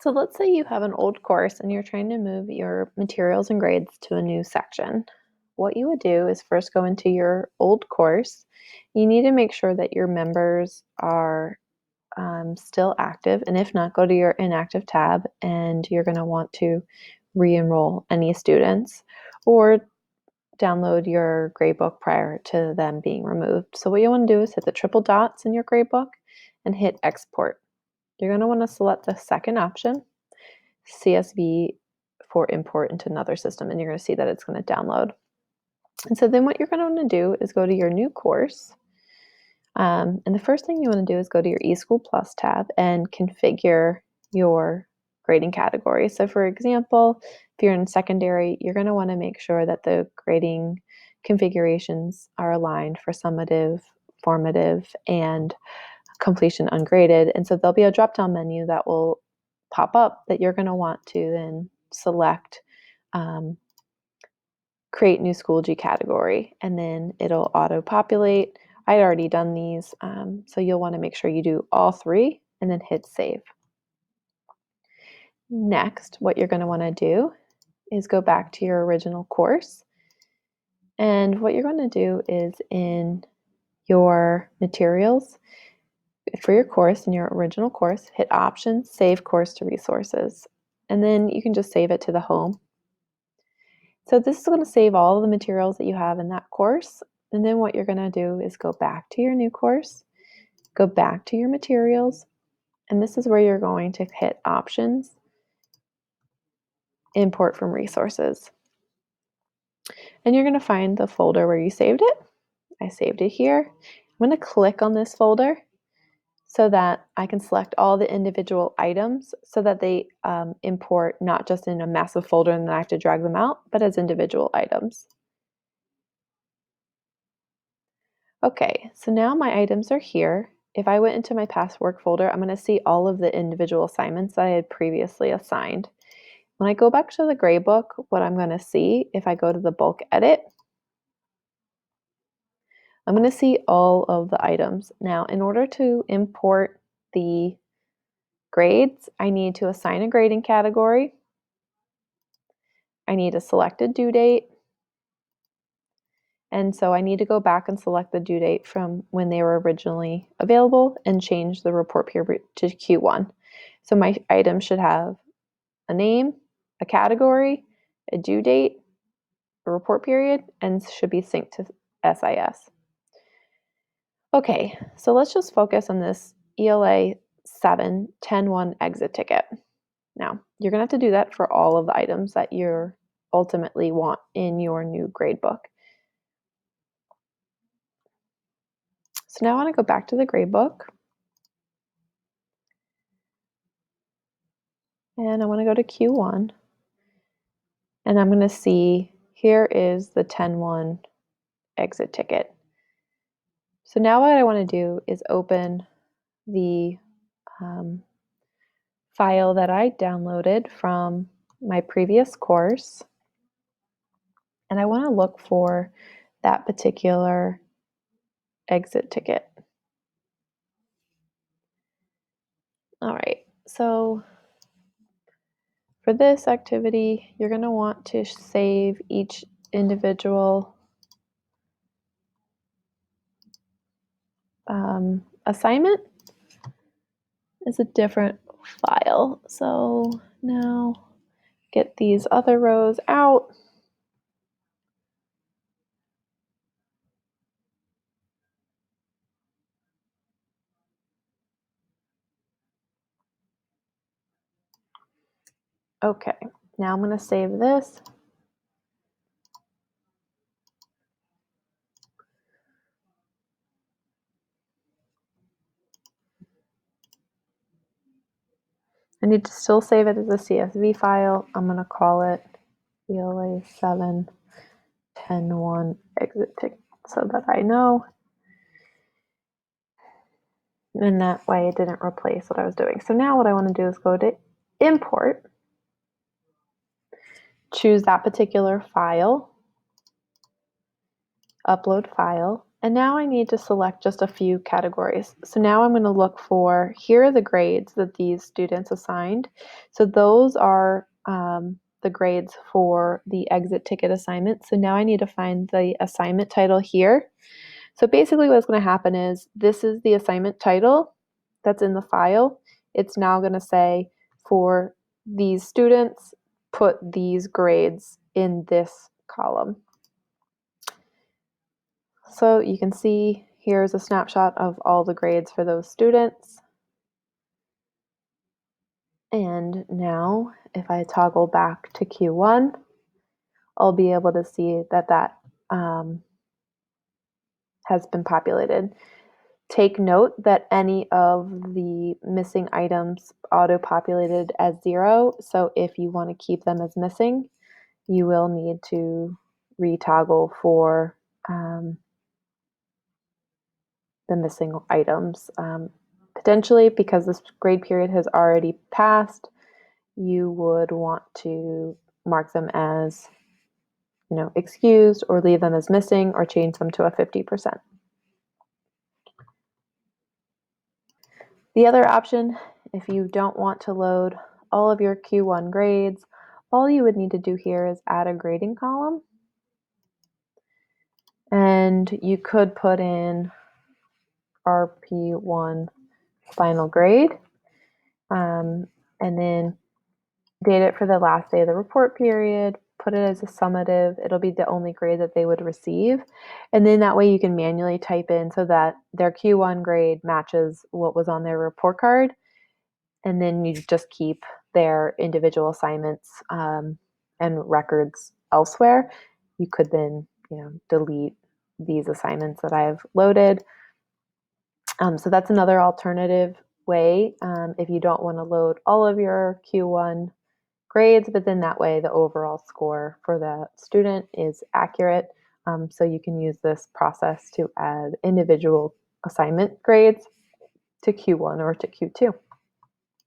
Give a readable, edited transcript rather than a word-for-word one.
So let's say you have an old course and you're trying to move your materials and grades to a new section. What you would do is first go into your old course. You need to make sure that your members are still active, and if not, go to your inactive tab and you're going to want to re-enroll any students or download your gradebook prior to them being removed. So what you want to do is hit the triple dots in your gradebook and hit export. You're going to want to select the second option, CSV for import into another system, and you're going to see that it's going to download. And so then what you're going to want to do is go to your new course. And the first thing you want to do is go to your eSchool Plus tab and configure your grading category. So for example, if you're in secondary, you're going to want to make sure that the grading configurations are aligned for summative, formative, and completion ungraded. And so there'll be a drop-down menu that will pop up that you're going to want to then select create new Schoology category, and then it'll auto-populate. I'd already done these, so you'll want to make sure you do all three and then hit save. Next, what you're going to want to do is go back to your original course, and what you're going to do is in your materials for your course, in your original course, hit Options, Save Course to Resources, and then you can just save it to the home. So this is going to save all of the materials that you have in that course, and then what you're going to do is go back to your new course, go back to your materials, and this is where you're going to hit Options, Import from Resources. And you're going to find the folder where you saved it. I saved it here. I'm going to click on this folder so that I can select all the individual items so that they import not just in a massive folder and then I have to drag them out, but as individual items. Okay, so now my items are here. If I went into my past work folder, I'm going to see all of the individual assignments that I had previously assigned. When I go back to the gradebook, what I'm going to see, if I go to the bulk edit, I'm going to see all of the items. Now, in order to import the grades, I need to assign a grading category. I need a selected due date. And so I need to go back and select the due date from when they were originally available and change the report period to Q1. So my item should have a name, a category, a due date, a report period, and should be synced to SIS. Okay, so let's just focus on this ELA 7-10-1 exit ticket. Now, you're going to have to do that for all of the items that you ultimately want in your new gradebook. So now I want to go back to the gradebook. And I want to go to Q1. And I'm going to see here is the 10-1 exit ticket. So now what I want to do is open the file that I downloaded from my previous course. And I want to look for that particular exit ticket. All right, so for this activity, you're going to want to save each individual assignment as a different file. So now get these other rows out. Okay, now I'm going to save this. I need to still save it as a CSV file. I'm going to call it ELA 7-10-1 exit ticket so that I know. And that way it didn't replace what I was doing. So now what I want to do is go to import, choose that particular file, upload file, And now I need to select just a few categories. So now I'm going to look for, here are the grades that these students assigned. So those are the grades for the exit ticket assignment. So now I need to find the assignment title here. So basically what's going to happen is this is the assignment title that's in the file. It's now going to say for these students, put these grades in this column. So you can see here's a snapshot of all the grades for those students. And now if I toggle back to Q1, I'll be able to see that that has been populated. Take note that any of the missing items auto-populated as 0. So if you want to keep them as missing, you will need to retoggle for the missing items. Potentially, because this grade period has already passed, you would want to mark them as, excused, or leave them as missing, or change them to a 50%. The other option, if you don't want to load all of your Q1 grades, all you would need to do here is add a grading column. And you could put in RP1 final grade, and then date it for the last day of the report period, put it as a summative. It'll be the only grade that they would receive. And then that way you can manually type in so that their Q1 grade matches what was on their report card. And then you just keep their individual assignments and records elsewhere. You could then, delete these assignments that I've loaded. So that's another alternative way if you don't want to load all of your Q1 grades, but then that way the overall score for the student is accurate. So you can use this process to add individual assignment grades to Q1 or to Q2.